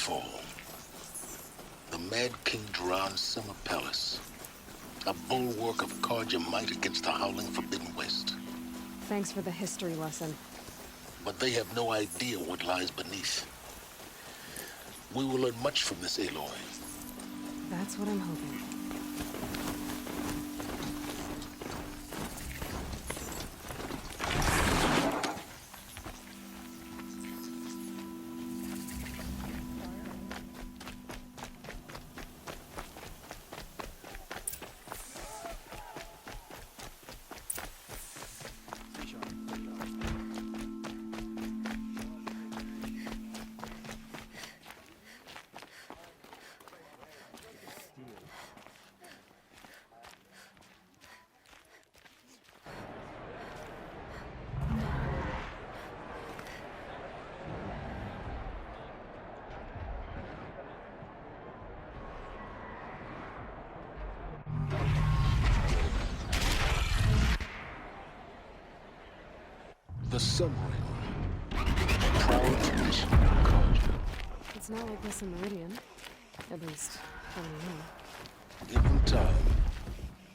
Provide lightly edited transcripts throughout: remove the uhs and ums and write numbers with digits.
Nightfall. The Mad King Duran's summer palace. A bulwark of Carja might against the howling Forbidden West. Thanks for the history lesson. But they have no idea what lies beneath. We will learn much from this, Aloy. That's what I'm hoping. The Sun Ring. Proud tradition of Carja. It's not like this in Meridian. At least, I don't know. Given time,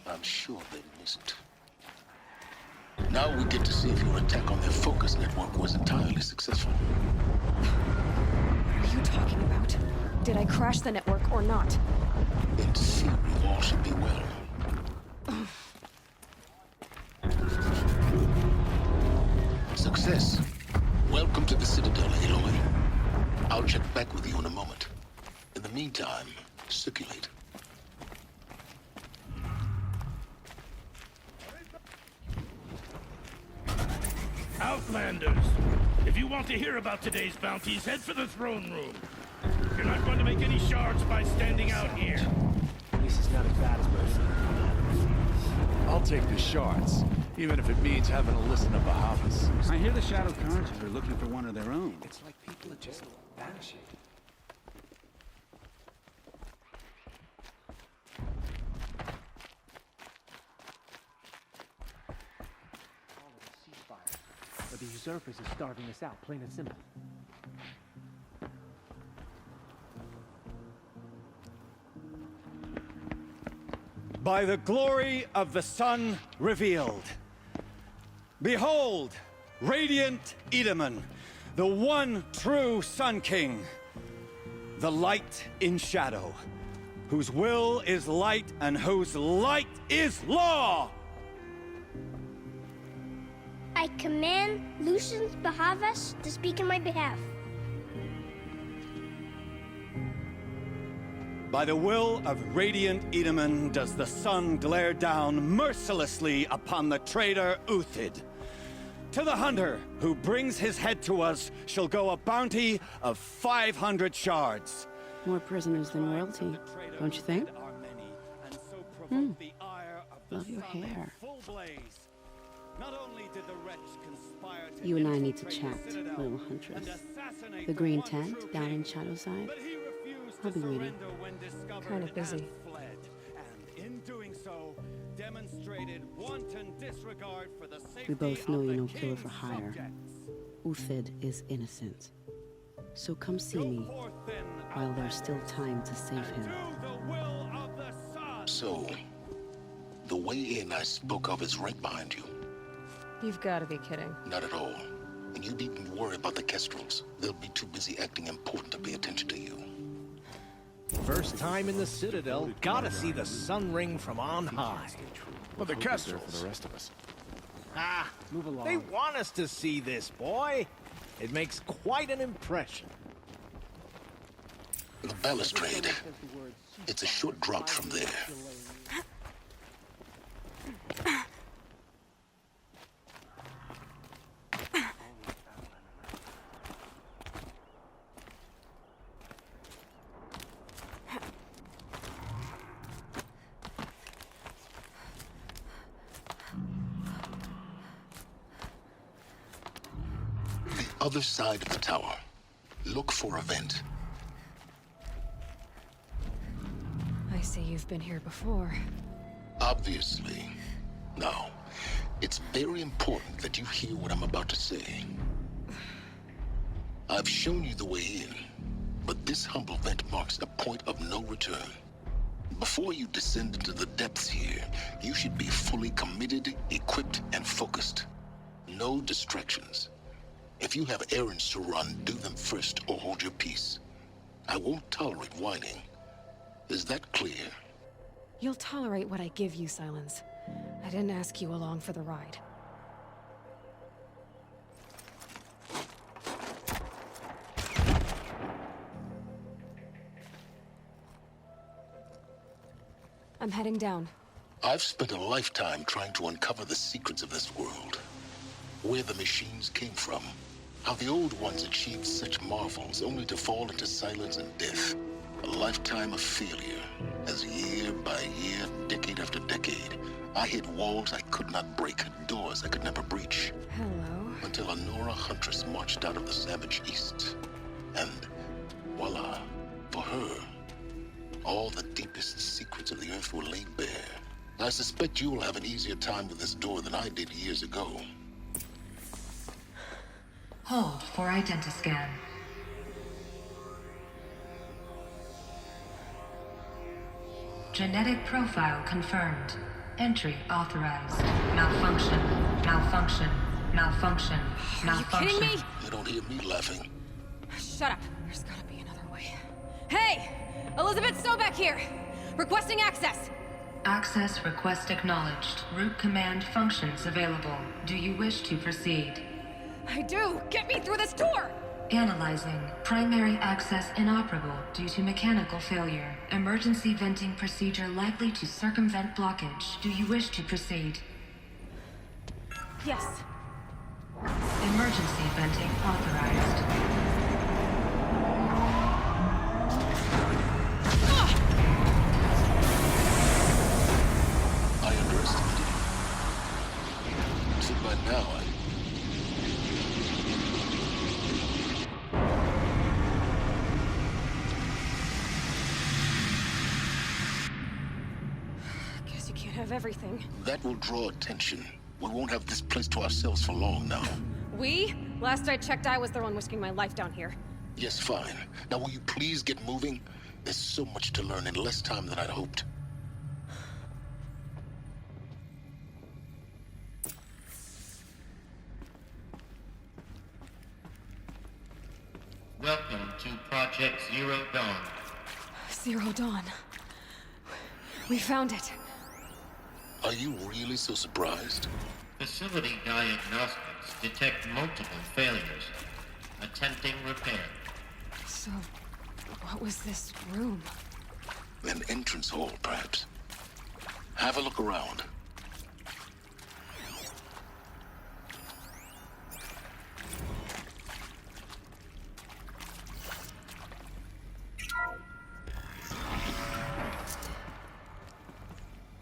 I'm sure they miss it. Now we get to see if your attack on their focus network was entirely successful. What are you talking about? Did I crash the network or not? In theory, all should be well. Success. Welcome to the Citadel, Aloy. I'll check back with you in a moment. In the meantime, circulate. Outlanders! If you want to hear about today's bounties, head for the throne room. You're not going to make any shards by standing out here. At least it's not as bad as most. I'll take the shards, even if it means having to listen to Bahavas. I hear the Shadow Cards are looking for one of their own. It's like people are just vanishing. But the usurpers are starving us out, plain and simple. By the glory of the sun revealed. Behold, radiant Edaman, the one true Sun King, the light in shadow, whose will is light and whose light is law! I command Lucius Bahavas to speak in my behalf. By the will of radiant Edaman does the sun glare down mercilessly upon the traitor Uthid. To the hunter who brings his head to us shall go a bounty of 500 shards. More prisoners than royalty, don't you think? Love your hair. You and I need to chat, little huntress. The green tent down in Shadowside? I'll be waiting. Kind of busy. We both know you're no killer for hire. Uthid is innocent. So come see me while there's still time to save him. So, the way in I spoke of is right behind you. You've got to be kidding. Not at all. And you needn't worry about the Kestrels. They'll be too busy acting important to pay attention to you. First time in the Citadel, gotta see the Sun Ring from on high. Well, the Kestrels for the rest of us. Ah, Move along. they want us to see this, boy. It makes quite an impression. The balustrade. It's a short drop from there. Other side of the tower. Look for a vent. I see you've been here before. Obviously. Now, it's very important that you hear what I'm about to say. I've shown you the way in. But this humble vent marks a point of no return. Before you descend into the depths here, you should be fully committed, equipped, and focused. No distractions. If you have errands to run, do them first or hold your peace. I won't tolerate whining. Is that clear? You'll tolerate what I give you, Silence. I didn't ask you along for the ride. I'm heading down. I've spent a lifetime trying to uncover the secrets of this world. Where the machines came from. How the old ones achieved such marvels only to fall into silence and death. A lifetime of failure. As year by year, decade after decade, I hit walls I could not break, doors I could never breach. Hello. Until a Nora huntress marched out of the savage east. And voila, for her, all the deepest secrets of the Earth were laid bare. I suspect you will have an easier time with this door than I did years ago. Hold for identiscan. Genetic profile confirmed. Entry authorized. Malfunction. Malfunction. Malfunction. Malfunction. Are you kidding me? You don't hear me laughing. Shut up. There's gotta be another way. Hey! Elizabeth Sobeck here! Requesting access! Access request acknowledged. Root command functions available. Do you wish to proceed? I do! Get me through this door! Analyzing. Primary access inoperable due to mechanical failure. Emergency venting procedure likely to circumvent blockage. Do you wish to proceed? Yes. Emergency venting authorized. I underestimated you. So by now, Guess you can't have everything. that will draw attention. We won't have this place to ourselves for long now. We? Last I checked, I was the one risking my life down here. Yes, fine. Now will you please get moving? There's so much to learn in less time than I'd hoped. Welcome to Project Zero Dawn. Zero Dawn. We found it. Are you really so surprised? Facility diagnostics detect multiple failures. Attempting repair. So, what was this room? An entrance hall, perhaps. Have a look around.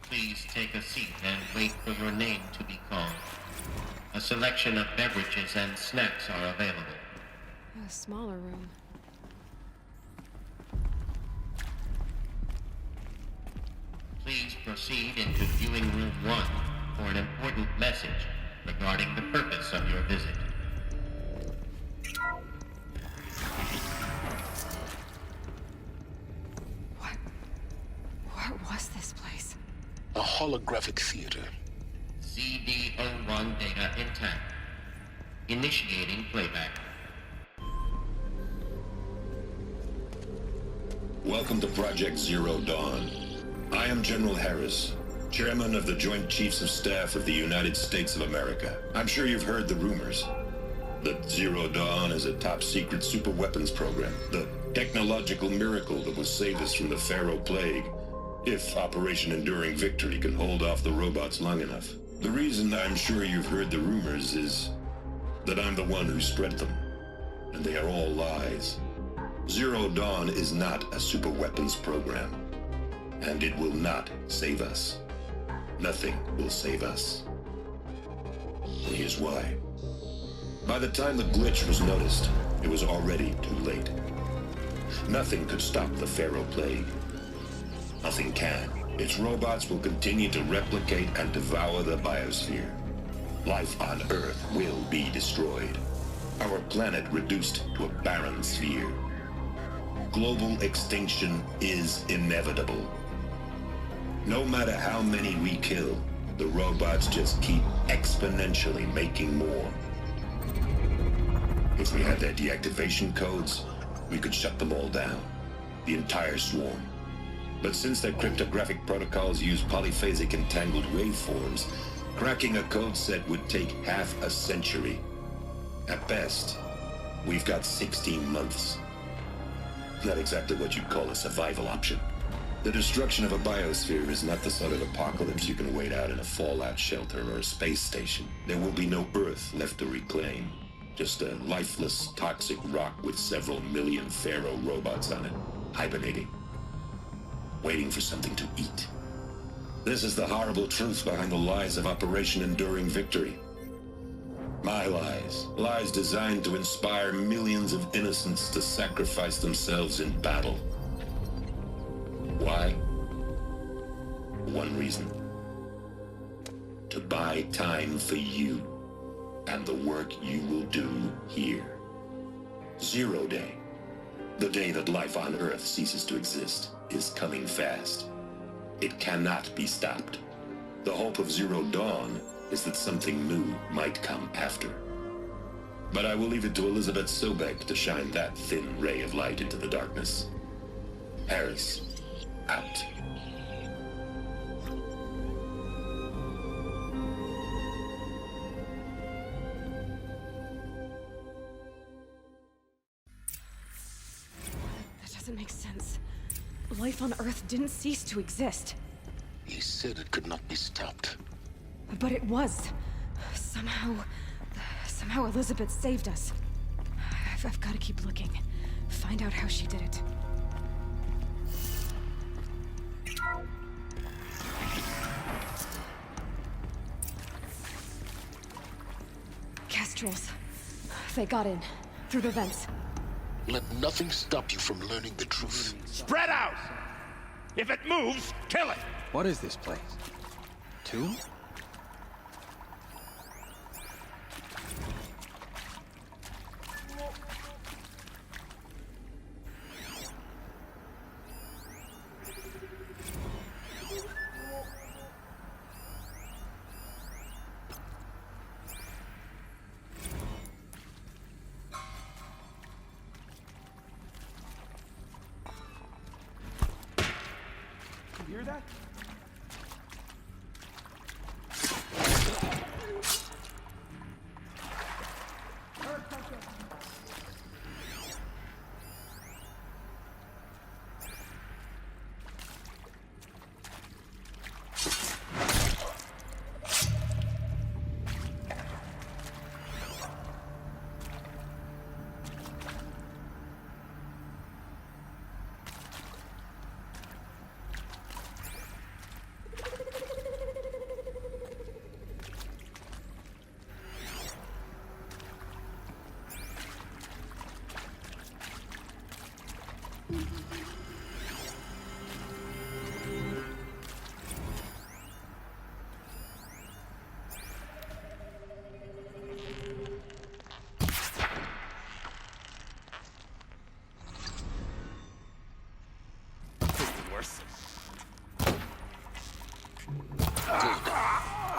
Please take a seat and wait for your name to be called. A selection of beverages and snacks are available. A smaller room. Please proceed into viewing room 1 for an important message regarding the purpose of your visit. What was this place? A holographic theater. CD01 data intact. Initiating playback. Welcome to Project Zero Dawn. I am General Harris, Chairman of the Joint Chiefs of Staff of the United States of America. I'm sure you've heard the rumors that Zero Dawn is a top-secret superweapons program, the technological miracle that will save us from the Pharaoh Plague, if Operation Enduring Victory can hold off the robots long enough. The reason I'm sure you've heard the rumors is that I'm the one who spread them, and they are all lies. Zero Dawn is not a superweapons program, and it will not save us. Nothing will save us. And here's why. By the time the glitch was noticed, it was already too late. Nothing could stop the Pharaoh Plague. Nothing can. Its robots will continue to replicate and devour the biosphere. Life on Earth will be destroyed. Our planet reduced to a barren sphere. global extinction is inevitable. No matter how many we kill, the robots just keep exponentially making more. If we had their deactivation codes, we could shut them all down. The entire swarm. But since their cryptographic protocols use polyphasic entangled waveforms, cracking a code set would take half a century. At best, we've got 16 months. Not exactly what you'd call a survival option. The destruction of a biosphere is not the sort of apocalypse you can wait out in a fallout shelter or a space station. There will be no Earth left to reclaim. Just a lifeless, toxic rock with several million Pharaoh robots on it, hibernating, waiting for something to eat. This is the horrible truth behind the lies of Operation Enduring Victory. My lies. Lies designed to inspire millions of innocents to sacrifice themselves in battle. Why? One reason. To buy time for you and the work you will do here. Zero Day, the day that life on Earth ceases to exist, is coming fast. It cannot be stopped. The hope of Zero Dawn is that something new might come after. But I will leave it to Elizabeth Sobek to shine that thin ray of light into the darkness. Harris, out. That doesn't make sense. Life on Earth didn't cease to exist. He said it could not be stopped. But it was. Somehow Elizabeth saved us. I've got to keep looking. Find out how she did it. Kestrels. They got in. Through the vents. Let nothing stop you from learning the truth. Spread out! If it moves, kill it! What is this place? Tomb? You hear that?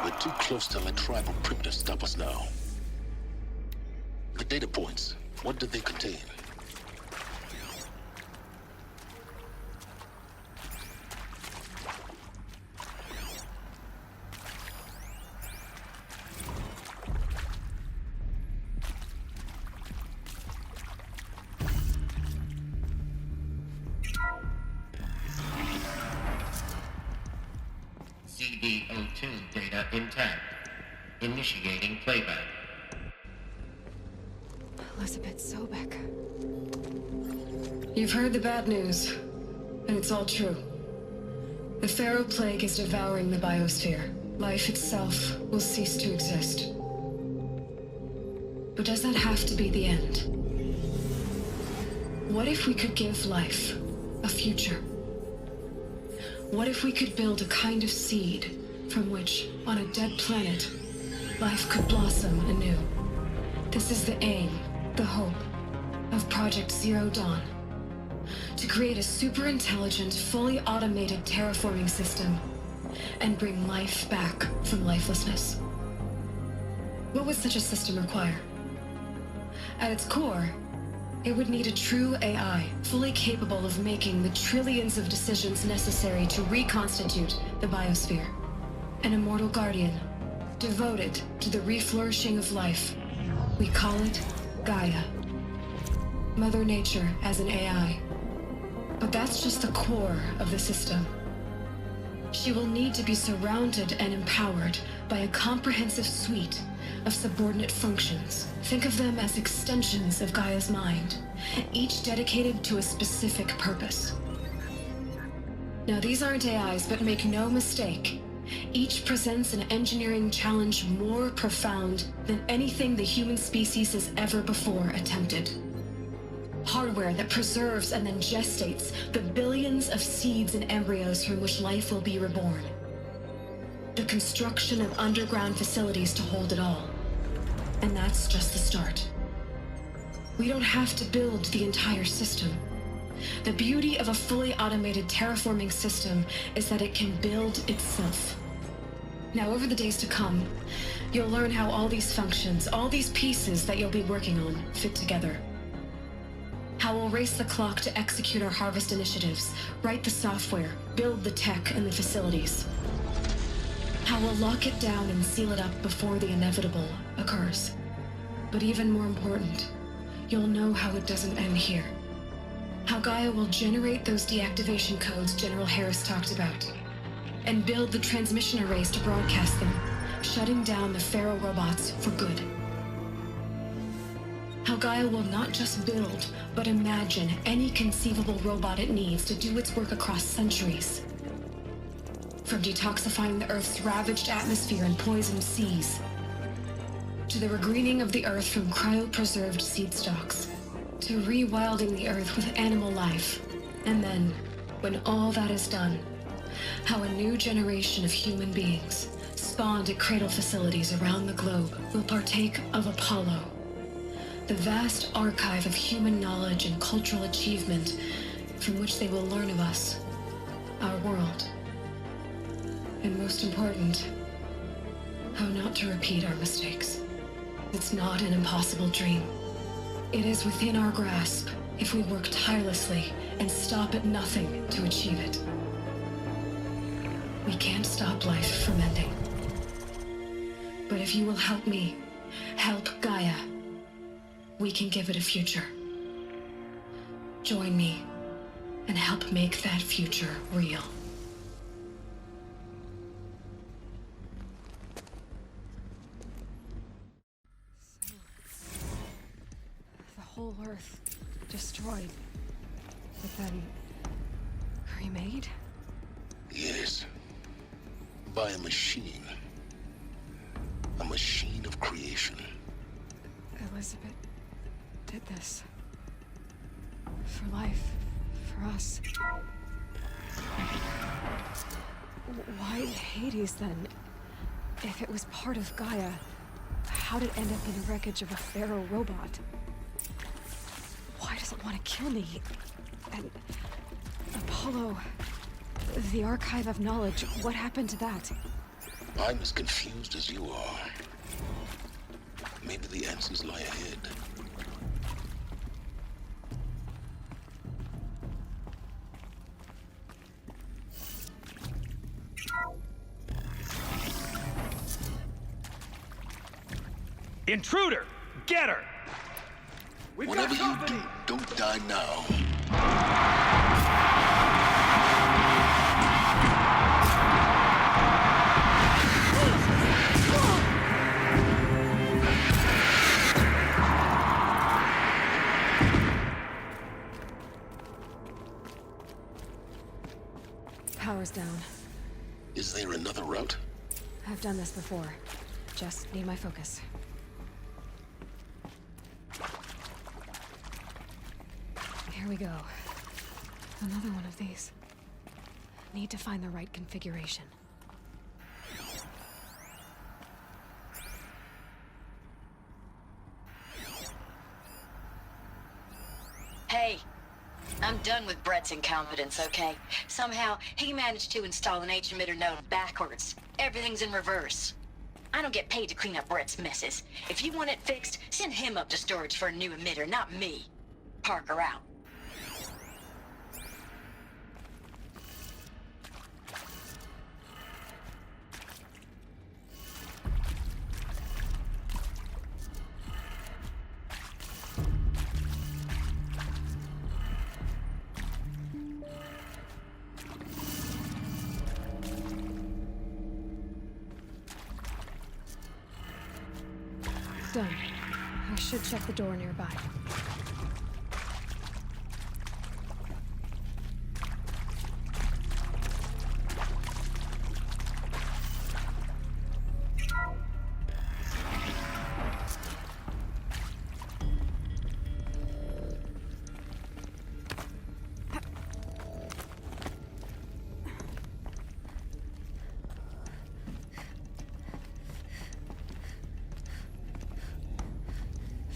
We're too close to let tribal primitives stop us now. The data points, what did they contain? CD02 data intact. Initiating playback. Elizabeth Sobek. You've heard the bad news, and it's all true. The Pharaoh Plague is devouring the biosphere. Life itself will cease to exist. But does that have to be the end? What if we could give life a future? What if we could build a kind of seed from which, on a dead planet, life could blossom anew? This is the aim, the hope, of Project Zero Dawn. to create a super intelligent, fully automated terraforming system and bring life back from lifelessness. What would such a system require? At its core, it would need a true AI, fully capable of making the trillions of decisions necessary to reconstitute the biosphere. An immortal guardian, devoted to the reflourishing of life. We call it Gaia. Mother Nature as an AI. But that's just the core of the system. She will need to be surrounded and empowered by a comprehensive suite of subordinate functions. Think of them as extensions of Gaia's mind, each dedicated to a specific purpose. Now, these aren't AIs, but make no mistake, each presents an engineering challenge more profound than anything the human species has ever before attempted. Hardware that preserves and then gestates the billions of seeds and embryos from which life will be reborn. The construction of underground facilities to hold it all. And that's just the start. We don't have to build the entire system. The beauty of a fully automated terraforming system is that it can build itself. Now, over the days to come, you'll learn how all these functions, all these pieces that you'll be working on, fit together. How we'll race the clock to execute our harvest initiatives, write the software, build the tech and the facilities. How we'll lock it down and seal it up before the inevitable occurs. But even more important, you'll know how it doesn't end here. How Gaia will generate those deactivation codes General Harris talked about, and build the transmission arrays to broadcast them, shutting down the Pharaoh robots for good. How Gaia will not just build, but imagine any conceivable robot it needs to do its work across centuries. From detoxifying the Earth's ravaged atmosphere and poisoned seas, to the regreening of the Earth from cryopreserved seed stalks, to rewilding the Earth with animal life. And then, when all that is done, how a new generation of human beings, spawned at cradle facilities around the globe, will partake of Apollo, the vast archive of human knowledge and cultural achievement from which they will learn of us, our world. And most important, how not to repeat our mistakes. It's not an impossible dream. It is within our grasp if we work tirelessly and stop at nothing to achieve it. We can't stop life from ending. But if you will help me, help Gaia, we can give it a future. Join me and help make that future real. The whole Earth destroyed, but then remade? Yes. By a machine. A machine of creation. Elizabeth did this. For life. For us. Why Hades, then? If it was part of Gaia, how did it end up in the wreckage of a Pharaoh robot? Why does it want to kill me? And Apollo, the archive of knowledge, what happened to that? I'm as confused as you are. Maybe the answers lie ahead. Intruder! Get her! Whatever you do, don't die now. Power's down. Is there another route? I've done this before. Just need my focus. Here we go. Another one of these. Need to find the right configuration. Hey, I'm done with Brett's incompetence, okay? Somehow, he managed to install an H-emitter node backwards. Everything's in reverse. I don't get paid to clean up Brett's messes. If you want it fixed, send him up to storage for a new emitter, not me. Parker out. Done. I should check the door nearby.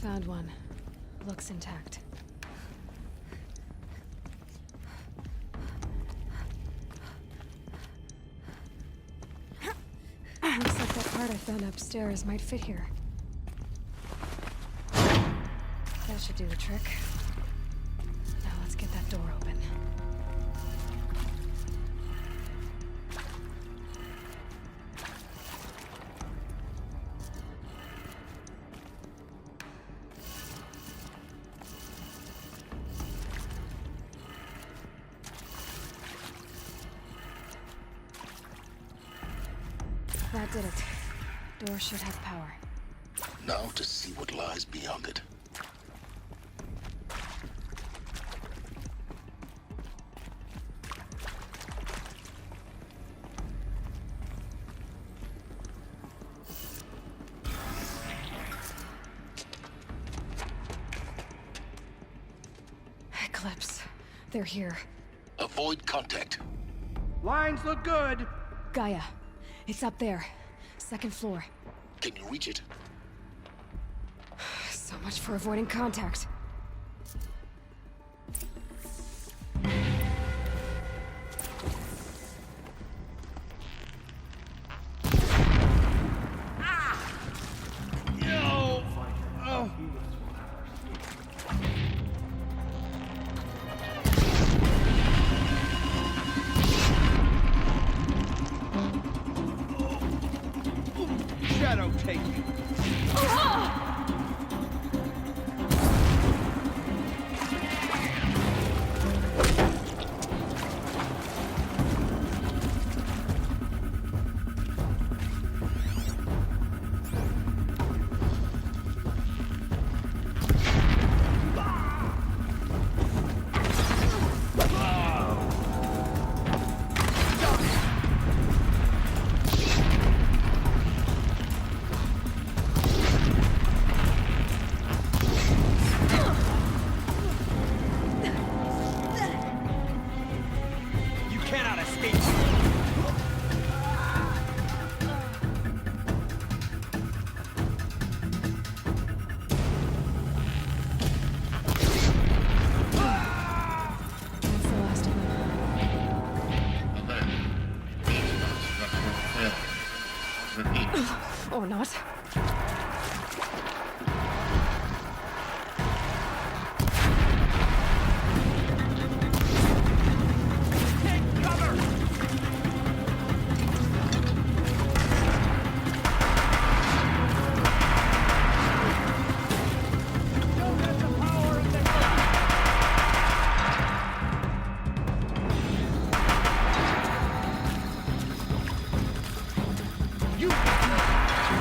Found one. Looks intact. Looks like that part I found upstairs might fit here. That should do the trick. Now let's get that door open. That did it. Door should have power. Now to see what lies beyond it. Eclipse. They're here. Avoid contact. Lines look good. Gaia. It's up there. Second floor. Can you reach it? So much for avoiding contact. Shadow take me. Or not.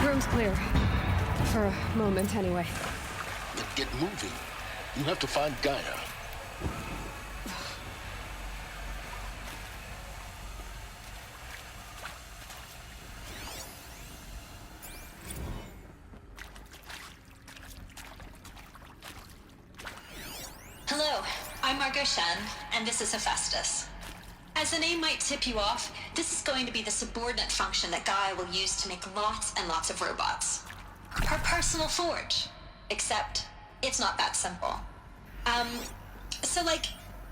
Room's clear. For a moment, anyway. Then get moving. You have to find Gaia. Hello, I'm Margot Shen, and this is Hephaestus. As the name might tip you off, this is going to be the subordinate function that Gaia will use to make lots and lots of robots. Her personal forge. Except, it's not that simple. So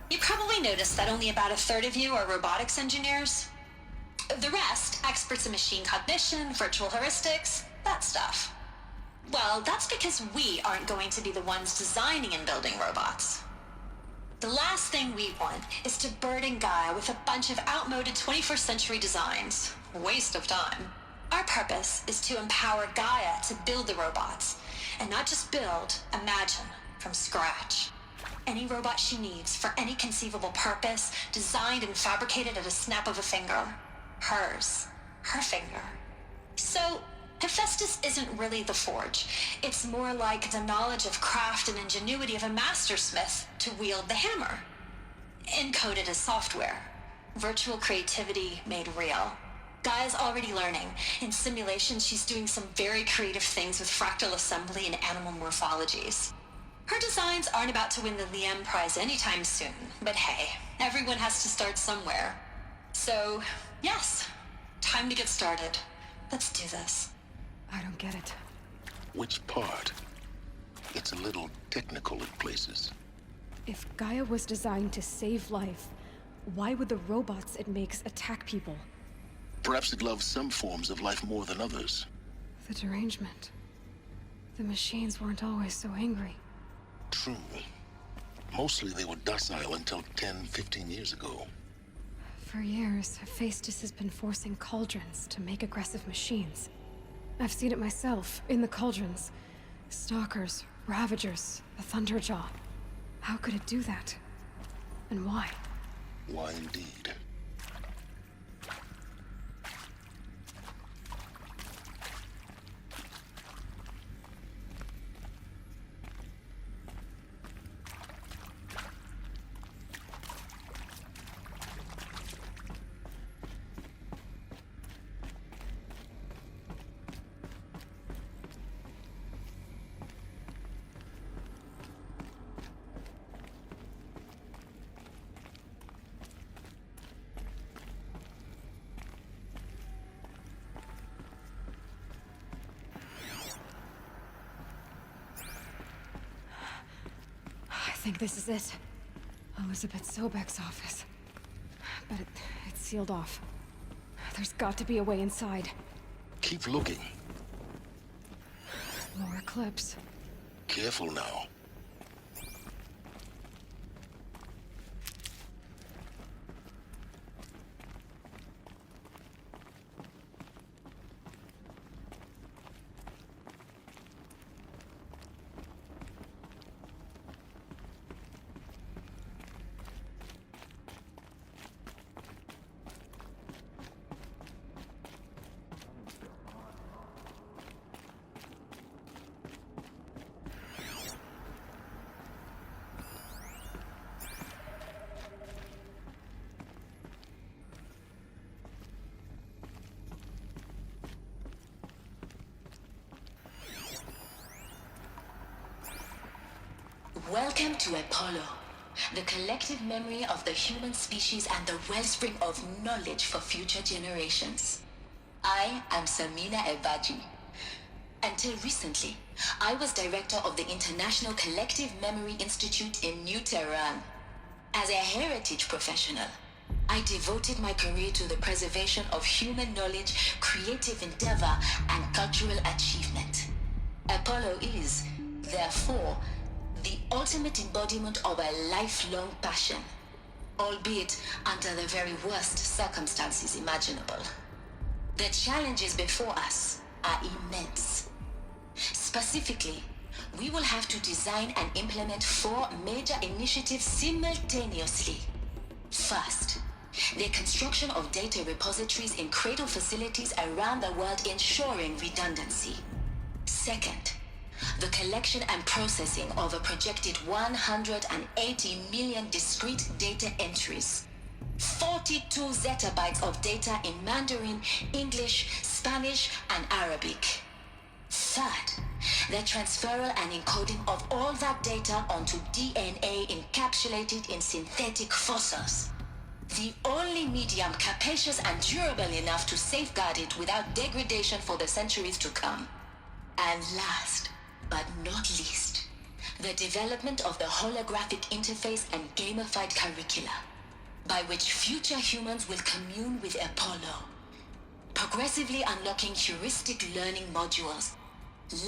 You probably noticed that only about a third of you are robotics engineers. The rest, experts in machine cognition, virtual heuristics, that stuff. Well, that's because we aren't going to be the ones designing and building robots. The last thing we want is to burden Gaia with a bunch of outmoded 21st century designs. Waste of time. Our purpose is to empower Gaia to build the robots, and not just build, imagine, from scratch. Any robot she needs for any conceivable purpose, designed and fabricated at a snap of a finger. Hers. Her finger. So, Hephaestus isn't really the forge. It's more like the knowledge of craft and ingenuity of a mastersmith to wield the hammer. Encoded as software. Virtual creativity made real. Gaia's already learning. In simulations, she's doing some very creative things with fractal assembly and animal morphologies. Her designs aren't about to win the Liam Prize anytime soon, but hey, everyone has to start somewhere. So, yes, time to get started. Let's do this. I don't get it. Which part? It's a little technical in places. If Gaia was designed to save life, why would the robots it makes attack people? Perhaps it loves some forms of life more than others. The derangement. The machines weren't always so angry. True. Mostly they were docile until 10, 15 years ago. For years, Hephaestus has been forcing cauldrons to make aggressive machines. I've seen it myself, in the cauldrons. Stalkers, Ravagers, the Thunderjaw. How could it do that? And why? Why indeed? I think this is it. Elizabeth Sobek's office. But it's sealed off. There's got to be a way inside. Keep looking. More Eclipse. Careful now. Welcome to Apollo, the collective memory of the human species and the wellspring of knowledge for future generations. I am Samina Ebaji. Until recently, I was director of the International Collective Memory Institute in New Tehran. As a heritage professional, I devoted my career to the preservation of human knowledge, creative endeavor, and cultural achievement. Apollo is, therefore, the ultimate embodiment of a lifelong passion, albeit under the very worst circumstances imaginable. The challenges before us are immense. Specifically, we will have to design and implement 4 major initiatives simultaneously. First, the construction of data repositories in cradle facilities around the world ensuring redundancy. Second, the collection and processing of a projected 180 million discrete data entries. 42 zettabytes of data in Mandarin, English, Spanish, and Arabic. Third, the transferal and encoding of all that data onto DNA encapsulated in synthetic fossils. The only medium capacious and durable enough to safeguard it without degradation for the centuries to come. And last, but not least, the development of the holographic interface and gamified curricula, by which future humans will commune with Apollo, progressively unlocking heuristic learning modules,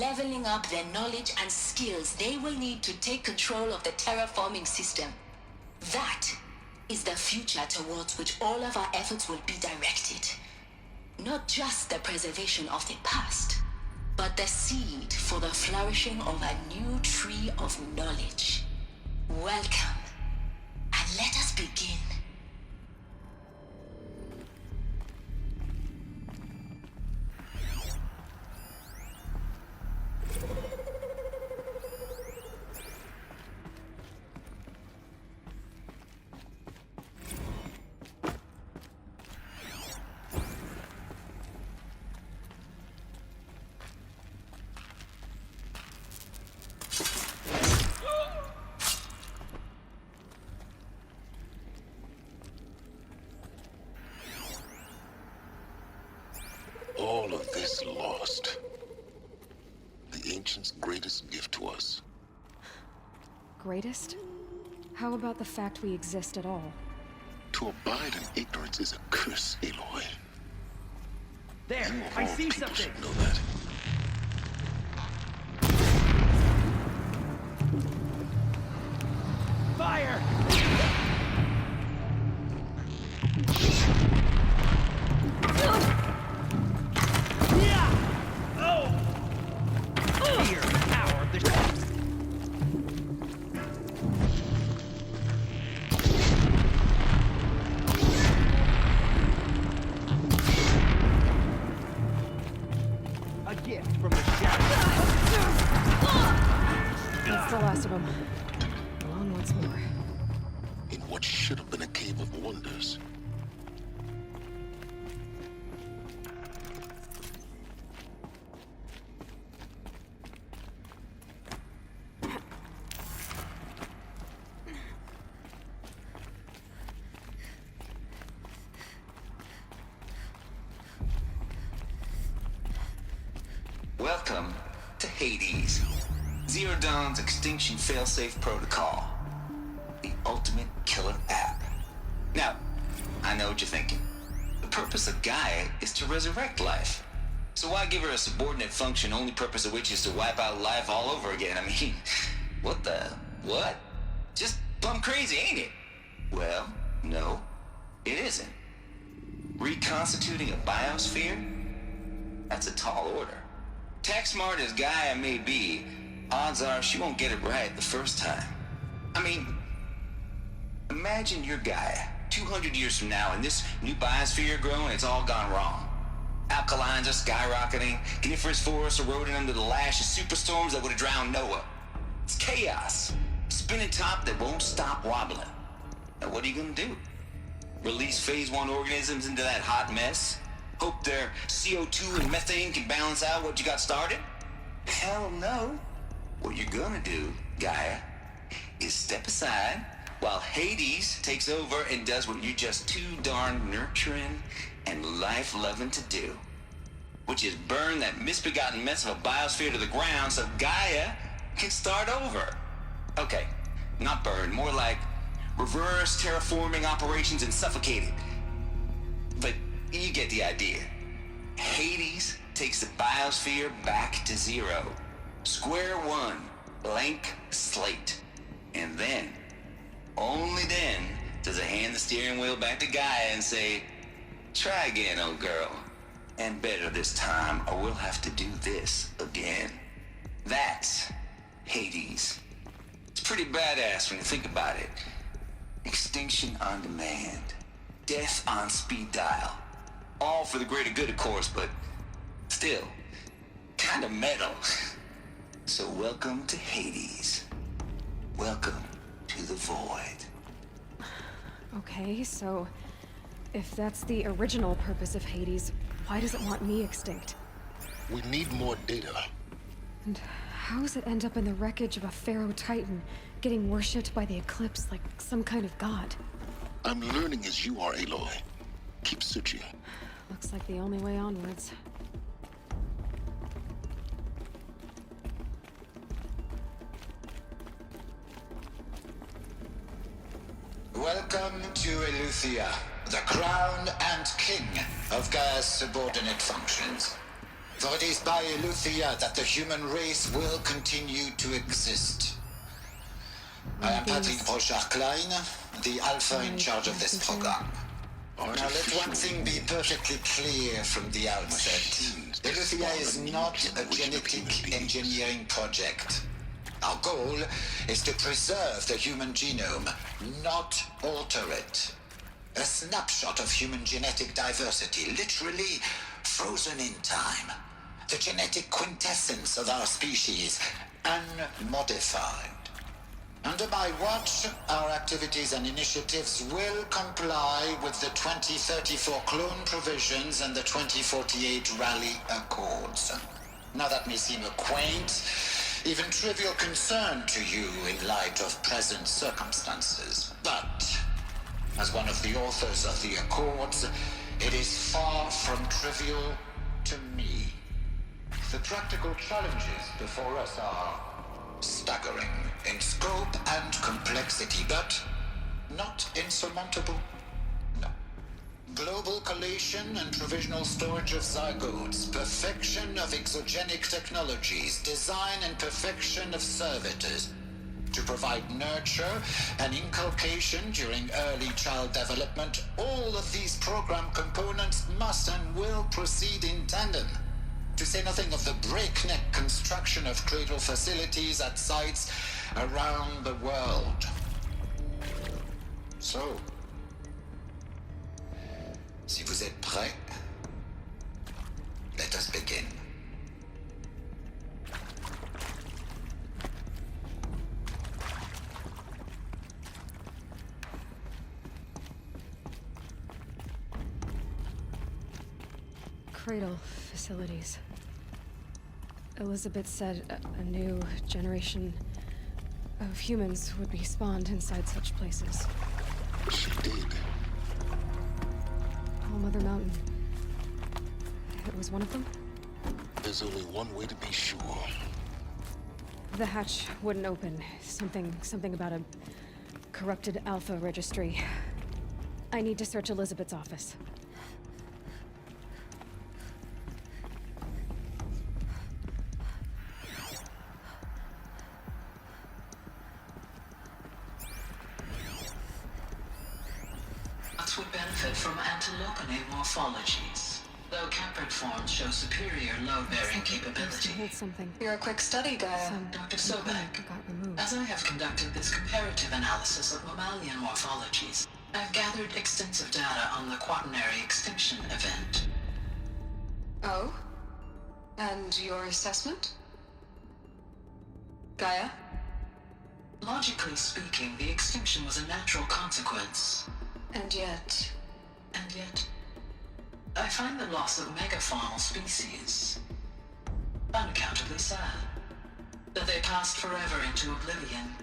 leveling up their knowledge and skills they will need to take control of the terraforming system. That is the future towards which all of our efforts will be directed. Not just the preservation of the past, but the seed for the flourishing of a new tree of knowledge. Welcome, and let us begin. All of this lost. The Ancients' greatest gift to us. Greatest? How about the fact we exist at all? To abide in ignorance is a curse, Aloy. There, You of I all see people something. should know that. Fire! Yeah! Oh! Fear, power of the... A gift from the shadows. That's the last of them. On once more. In what should have been a cave of wonders. Welcome to Hades, Zero Dawn's extinction failsafe protocol, the ultimate killer app. Now, I know what you're thinking. The purpose of Gaia is to resurrect life. So why give her a subordinate function, only purpose of which is to wipe out life all over again? I mean, what? Just plumb crazy, ain't it? Well, no, it isn't. Reconstituting a biosphere? That's a tall order. Tech smart as Gaia may be, odds are she won't get it right the first time. I mean, imagine you're Gaia, 200 years from now, and this new biosphere growing, it's all gone wrong. Alkalines are skyrocketing, coniferous forests eroding under the lash of superstorms that would have drowned Noah. It's chaos, spinning top that won't stop wobbling. Now what are you gonna do? Release phase 1 organisms into that hot mess? Hope their CO2 and methane can balance out what you got started? Hell no. What you're gonna do, Gaia, is step aside while Hades takes over and does what you're just too darn nurturing and life-loving to do, which is burn that misbegotten mess of a biosphere to the ground so Gaia can start over. Okay, not burn, more like reverse terraforming operations and suffocate it. But you get the idea. Hades takes the biosphere back to zero. Square one, blank slate. And then, only then, does it hand the steering wheel back to Gaia and say, try again, old girl. And better this time, or we'll have to do this again. That's Hades. It's pretty badass when you think about it. Extinction on demand. Death on speed dial. All for the greater good, of course, but still, kind of metal. So welcome to Hades. Welcome to the void. Okay, so if that's the original purpose of Hades, why does it want me extinct? We need more data. And how does it end up in the wreckage of a Pharaoh Titan, getting worshipped by the Eclipse like some kind of god? I'm learning as you are, Aloy. Keep searching. Looks like the only way onwards. Welcome to Eleuthia, the crown and king of Gaia's subordinate functions. For it is by Eleuthia that the human race will continue to exist. I am Patrick Brochard-Klein, the Alpha in charge of this program. Now let one thing be perfectly clear from the outset. Eleuthia is not a genetic engineering project. Our goal is to preserve the human genome, not alter it. A snapshot of human genetic diversity, literally frozen in time. The genetic quintessence of our species, unmodified. Under my watch, our activities and initiatives will comply with the 2034 clone provisions and the 2048 Raleigh Accords. Now that may seem a quaint, even trivial concern to you in light of present circumstances, but as one of the authors of the Accords, it is far from trivial to me. The practical challenges before us are staggering in scope and complexity, but not insurmountable. No. Global collation and provisional storage of zygotes, perfection of exogenic technologies, design and perfection of servitors, to provide nurture and inculcation during early child development. All of these program components must and will proceed in tandem. To say nothing of the breakneck construction of cradle facilities at sites around the world. So, si vous êtes prêts, let us begin. Cradle facilities. Elizabeth said a new generation of humans would be spawned inside such places. She did. All Mother Mountain. It was one of them? There's only one way to be sure. The hatch wouldn't open. Something about a corrupted Alpha registry. I need to search Elizabeth's office. Would benefit from antilopinae morphologies, though Caprid forms show superior load-bearing capability. You're a quick study, Gaia. Dr. Sobek. As I have conducted this comparative analysis of mammalian morphologies, I've gathered extensive data on the quaternary extinction event. Oh? And your assessment? Gaia? Logically speaking, the extinction was a natural consequence. And yet, I find the loss of megafaunal species unaccountably sad. That they passed forever into oblivion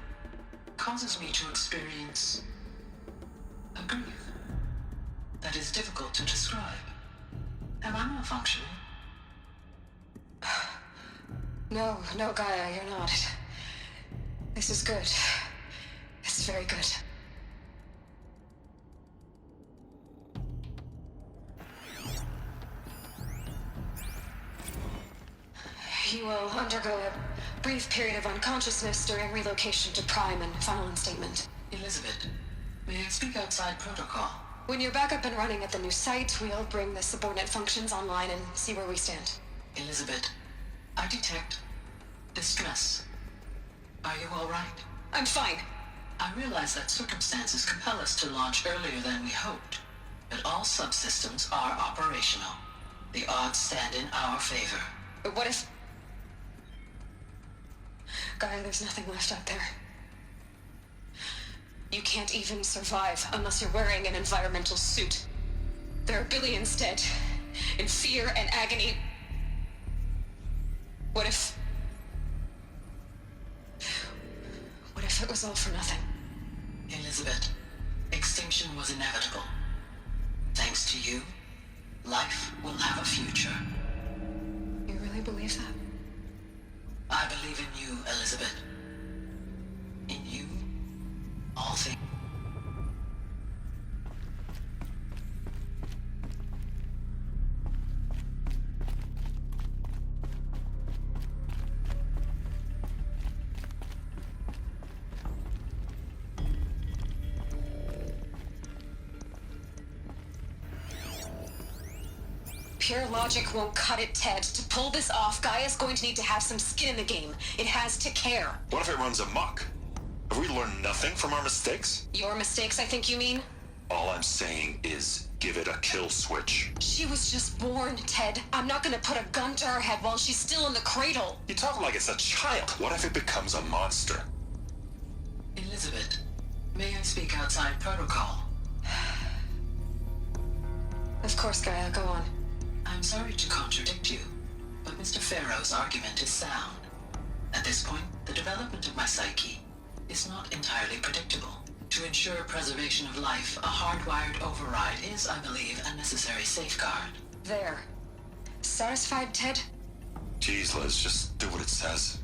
causes me to experience a grief that is difficult to describe. Am I malfunctioning? No, Gaia, you're not. This is good. It's very good. You will undergo a brief period of unconsciousness during relocation to Prime and final instatement. Elizabeth, may I speak outside protocol? When you're back up and running at the new site, we'll bring the subordinate functions online and see where we stand. Elizabeth, I detect distress. Are you all right? I'm fine. I realize that circumstances compel us to launch earlier than we hoped, but all subsystems are operational. The odds stand in our favor. But what if... Gaia, there's nothing left out there. You can't even survive unless you're wearing an environmental suit. There are billions dead, in fear and agony. What if it was all for nothing? Elizabeth, extinction was inevitable. Thanks to you, life will have a future. You really believe that? I believe in you, Elizabeth. In you, all things. Pure logic won't cut it, Ted. To pull this off, Gaia's going to need to have some skin in the game. It has to care. What if it runs amok? Have we learned nothing from our mistakes? Your mistakes, I think you mean? All I'm saying is give it a kill switch. She was just born, Ted. I'm not gonna put a gun to her head while she's still in the cradle. You talk like it's a child. What if it becomes a monster? Elizabeth, may I speak outside protocol? Of course, Gaia, go on. I'm sorry to contradict you, but Mr. Farrow's argument is sound. At this point, the development of my psyche is not entirely predictable. To ensure preservation of life, a hardwired override is, I believe, a necessary safeguard. There. Satisfied, Ted? Jeez, Liz, just do what it says.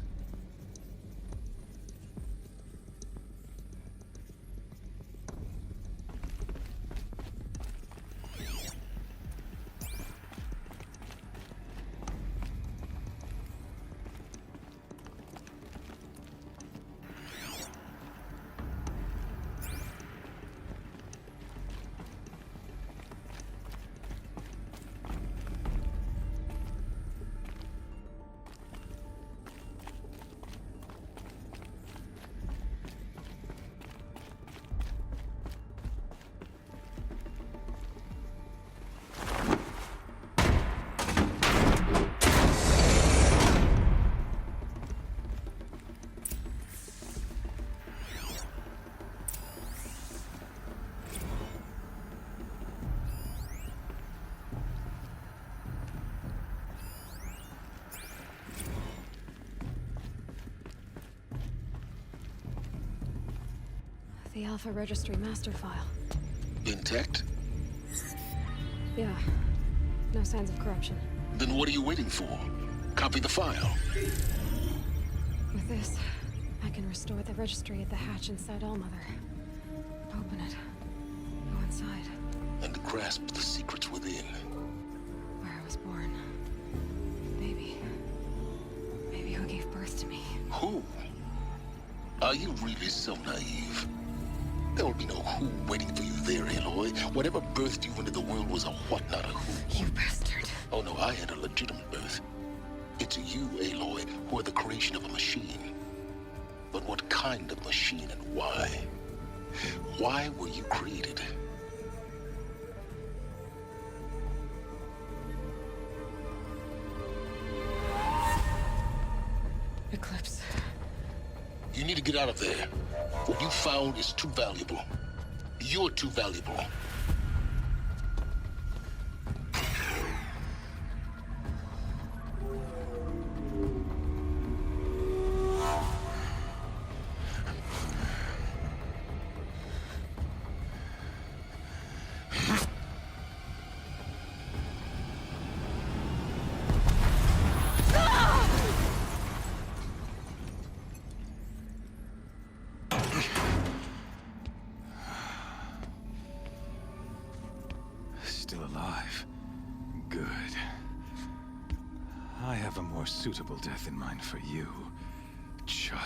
The Alpha Registry master file. Intact? Yeah. No signs of corruption. Then what are you waiting for? Copy the file. With this, I can restore the registry at the hatch inside Allmother. Open it. Go inside. And grasp the secrets within. Where I was born. Baby. Baby who gave birth to me. Who? Are you really so naive? There will be no who waiting for you there, Aloy. Whatever birthed you into the world was a what, not a who. You bastard. Oh no, I had a legitimate birth. It's you, Aloy, who are the creation of a machine. But what kind of machine and why? Why were you created? Eclipse. You need to get out of there. What you found is too valuable. You're too valuable. Still alive. Good. I have a more suitable death in mind for you, child.